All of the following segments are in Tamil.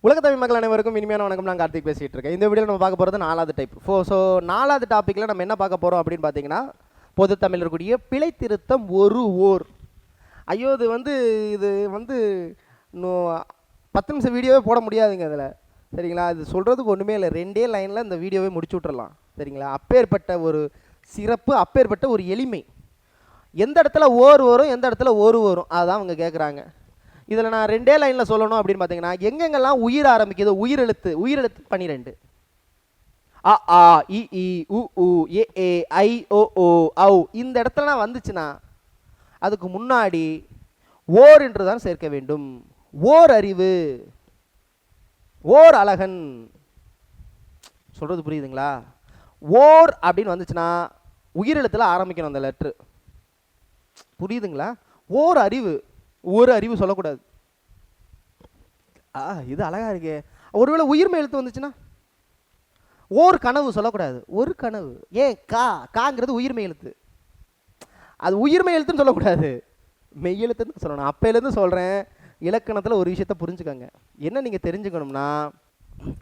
உலகத்தமிழ் மக்கள் அனைவருக்கும் இனிமையான வணக்கம். நான் கார்த்திக் பேசிகிட்டு இருக்கேன். இந்த வீடியோவில் நம்ம பார்க்க போகிறது 4வது டைப். ஸோ 4வது டாப்பிக்கில் நம்ம என்ன பார்க்க போகிறோம் அப்படின்னு பார்த்தீங்கன்னா, பொது தமிழ் இருக்கக்கூடிய பிழை திருத்தம் ஒரு ஓர். ஐயோ இது வந்து இன்னும் 10 நிமிஷம் வீடியோவே போட முடியாதுங்க அதில், சரிங்களா? இது சொல்கிறதுக்கு ஒன்றுமே இல்லை, 2 லைனில் இந்த வீடியோவே முடிச்சு விட்றலாம், சரிங்களா? அப்பேற்பட்ட ஒரு சிறப்பு, அப்பேற்பட்ட ஒரு எளிமை. எந்த இடத்துல ஓர் வரும், எந்த இடத்துல ஒரு வரும், அதுதான் அவங்க கேட்குறாங்க. இதில் நான் 2 லைனில் சொல்லணும் அப்படின்னு பார்த்தீங்கன்னா, எங்கெங்கெல்லாம் உயிர் ஆரம்பிக்குது, உயிரெழுத்து 12. அ ஆ இ ஈ உ ஊ ஏ ஏ ஐ ஓ ஓ ஔ இந்த இடத்துலலாம் வந்துச்சுன்னா அதுக்கு முன்னாடி ஓர் என்று தான் சேர்க்க வேண்டும். ஓர் அறிவு, ஓர் அழகன். சொல்கிறது புரியுதுங்களா? ஓர் அப்படின்னு வந்துச்சுன்னா உயிரெழுத்தில் ஆரம்பிக்கணும் அந்த லெட்ரு. புரியுதுங்களா? ஓர் அறிவு, ஒரு அறிவு சொல்லக்கூடாது. இது அழகா இருக்கே. ஒருவேளை உயிர்மை எழுத்து வந்துச்சுன்னா ஓர் கனவு சொல்லக்கூடாது, ஒரு கனவு. ஏன் காங்கிறது உயிர்மை எழுத்து, அது உயிர்மை எழுத்துன்னு சொல்லக்கூடாது, மெய் எழுத்துன்னு சொல்லணும். அப்பையிலேருந்து சொல்கிறேன், இலக்கணத்தில் ஒரு விஷயத்தை புரிஞ்சுக்கோங்க. என்ன நீங்கள் தெரிஞ்சுக்கணும்னா,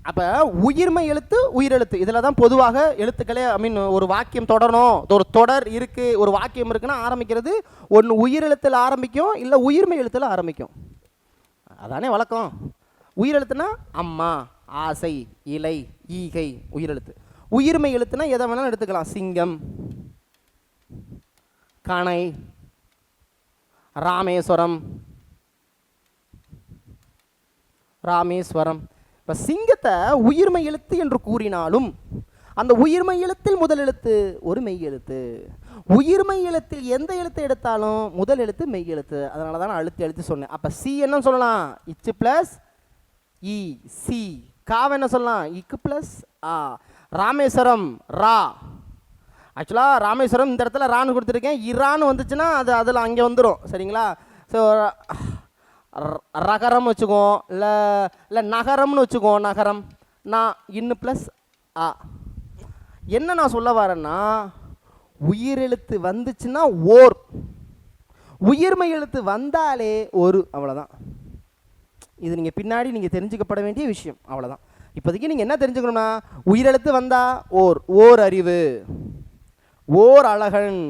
அப்போ உயிர்மை எழுத்து உயிரெழுத்து இதில் தான் பொதுவாக எழுத்துக்களே, ஒரு வாக்கியம் தொடரணும், ஒரு தொடர் இருக்குது, ஒரு வாக்கியம் இருக்குன்னா ஆரம்பிக்கிறது ஒன்று உயிரெழுத்தில் ஆரம்பிக்கும், இல்லை உயிர்மை எழுத்தில் ஆரம்பிக்கும். அதானே வழக்கம். உயிரெழுத்துனா அம்மா, ஆசை, இலை, ஈகை உயிரெழுத்து. உயிர்மை எழுத்துனா எதை வேணாலும் எடுத்துக்கலாம். சிங்கம், கணை, ராமேஸ்வரம். இப்போ சிங்கத்தை உயிர்மை எழுத்து என்று கூறினாலும் அந்த உயிர்மை எழுத்தில் முதல் எழுத்து ஒரு மெய் எழுத்து. உயிர்மை எழுத்தில் எந்த எழுத்தை எடுத்தாலும் முதல் எழுத்து மெய் எழுத்து. அதனால தான் நான் எழுத்து சொன்னேன். அப்போ சி என்ன சொல்லலாம்? இச்சு ப்ளஸ் இ, சி. காவ என்ன சொல்லலாம்? இக்கு ப்ளஸ் ஆ. ராமேஸ்வரம், ரா. ஆக்சுவலாக ராமேஸ்வரம் இந்த இடத்துல ரான்னு கொடுத்துருக்கேன். இரான்னு வந்துச்சுன்னா அது அதில் அங்கே வந்துடும், சரிங்களா? ஸோ ரகரம் வச்சுக்குவோம், இல்லை நகரம்னு வச்சுக்குவோம். நகரம் நான் இன்னு ப்ளஸ் ஆ. என்ன நான் சொல்ல வரேன்னா, உயிரெழுத்து வந்துச்சுன்னா ஓர், உயிர்மை எழுத்து வந்தாலே ஒரு, அவ்வளோதான். இது நீங்கள் பின்னாடி நீங்கள் தெரிஞ்சுக்கப்பட வேண்டிய விஷயம், அவ்வளோதான். இப்போதைக்கு நீங்கள் என்ன தெரிஞ்சுக்கணும்னா, உயிரெழுத்து வந்தால் ஓர் அறிவு, ஓர் அழகன்.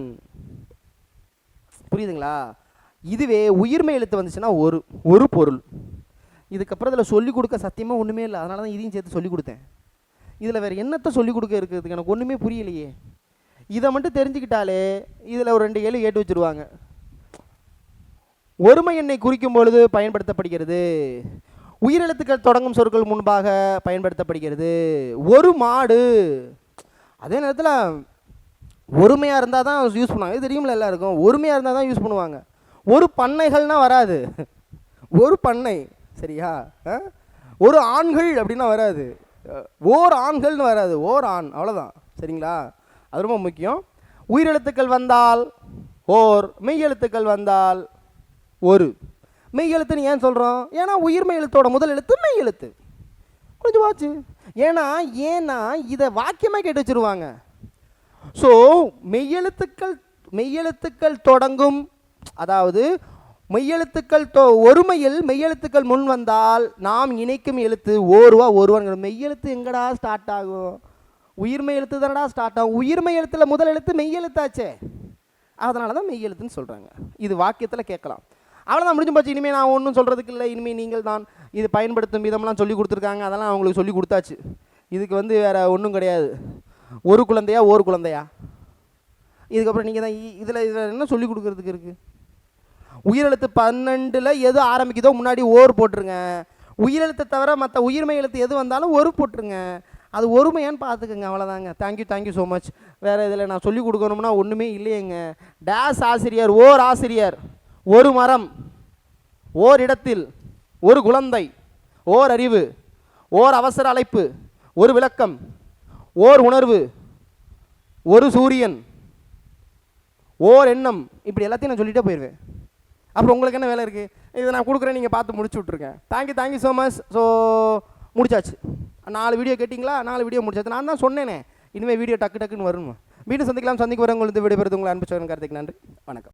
புரியுதுங்களா? இதுவே உயிர்மை எழுத்து வந்துச்சுன்னா ஒரு பொருள். இதுக்கப்புறம் இதில் சொல்லிக் கொடுக்க சத்தியமாக ஒன்றுமே இல்லை. அதனால தான் இதையும் சேர்த்து சொல்லிக் கொடுத்தேன். இதில் வேறு என்னத்தை சொல்லிக் கொடுக்க இருக்கிறதுக்கு எனக்கு ஒன்றுமே புரியலையே. இதை மட்டும் தெரிஞ்சுக்கிட்டாலே இதில் ஒரு 2 ஏழு ஏட்டு வச்சுருவாங்க. ஒருமை எண்ணை குறிக்கும் பொழுது பயன்படுத்தப்படுகிறது. உயிரெழுத்துக்கள் தொடங்கும் சொற்கள் முன்பாக பயன்படுத்தப்படுகிறது. ஒரு மாடு. அதே நேரத்தில் ஒருமையாக இருந்தால் தான் யூஸ் பண்ணுவாங்க. இது தெரியுமில்ல எல்லாருக்கும். ஒருமையாக இருந்தால் தான் யூஸ் பண்ணுவாங்க. ஒரு பண்ணைகள்னால் வராது, ஒரு பண்ணை, சரியா? ஒரு ஆண்கள் அப்படின்னா வராது, ஓர் ஆண்கள்னு வராது, ஓர் ஆண், அவ்வளோதான், சரிங்களா? அது ரொம்ப முக்கியம். உயிரெழுத்துக்கள் வந்தால் ஓர், மெய் எழுத்துக்கள் வந்தால் ஒரு. மெய் எழுத்துன்னு ஏன் சொல்கிறோம்? ஏன்னா உயிர்மை எழுத்தோட முதல் எழுத்து மெய் எழுத்து. கொஞ்சம் வாச்சு. ஏன்னா இதை வாக்கியமாக கேட்டு வச்சுருவாங்க. ஸோ மெய்யெழுத்துக்கள் தொடங்கும், அதாவது மெய்யெழுத்துக்கள் ஒருமையில் மெய்யெழுத்துக்கள் முன் வந்தால் நாம் இணைக்கும் எழுத்து ஒருவான். மெய்யெழுத்து எங்கடா ஸ்டார்ட் ஆகும்? உயிர்மை எழுத்து தானடா ஸ்டார்ட் ஆகும். உயிர்மை எழுத்தில் முதல் எழுத்து மெய்யெழுத்தாச்சே, அதனால தான் மெய்யெழுத்துன்னு சொல்கிறாங்க. இது வாக்கியத்தில் கேட்கலாம். அவ்வளோதான், முடிஞ்சு போச்சு. இனிமேல் நான் ஒன்றும் சொல்கிறதுக்கு இல்லை. இனிமேல் நீங்கள் தான் இது பயன்படுத்தும் விதம்லாம் சொல்லி கொடுத்துருக்காங்க, அதெல்லாம் அவங்களுக்கு சொல்லி கொடுத்தாச்சு. இதுக்கு வேறு ஒன்றும் கிடையாது. ஒரு குழந்தையா ஒரு குழந்தையா, இதுக்கப்புறம் நீங்கள் தான் இதில் என்ன சொல்லி கொடுக்குறதுக்கு இருக்குது? உயிரெழுத்து 12 எது ஆரம்பிக்குதோ முன்னாடி ஓர் போட்டுருங்க. உயிரெழுத்தை தவிர மற்ற உயிர்மை எழுத்து எது வந்தாலும் ஒரு போட்டுருங்க. அது ஒருமையான்னு பார்த்துக்கோங்க, அவ்வளோதாங்க. Thank you so much. வேறு இதில் நான் சொல்லிக் கொடுக்கணும்னா ஒன்றுமே இல்லையேங்க. டேஸ் ஆசிரியர், ஓர் ஆசிரியர், ஒரு மரம், ஓர் இடத்தில், ஒரு குழந்தை, ஓர் அறிவு, ஓர் அவசர அழைப்பு, ஒரு விளக்கம், ஓர் உணர்வு, ஒரு சூரியன், ஓர் எண்ணம். இப்படி எல்லாத்தையும் நான் சொல்லிட்டே போயிடுவேன். அப்புறம் உங்களுக்கு என்ன வேலை இருக்குது? இதை நான் கொடுக்குறேன், நீங்கள் பார்த்து முடிச்சு விட்ருக்கேன். Thank you so much. ஸோ முடிச்சாச்சு. 4 வீடியோ கேட்டிங்களா? 4 வீடியோ முடிச்சாச்சு. நான் தான் சொன்னேனே, இனிமேல் வீடியோ டக்குன்னு வரணும். வீடு சந்திக்கலாம். சந்திக்கு வரவங்களுக்கு விடைபெறுது உங்களை அன்பு கார்த்திக். நன்றி, வணக்கம்.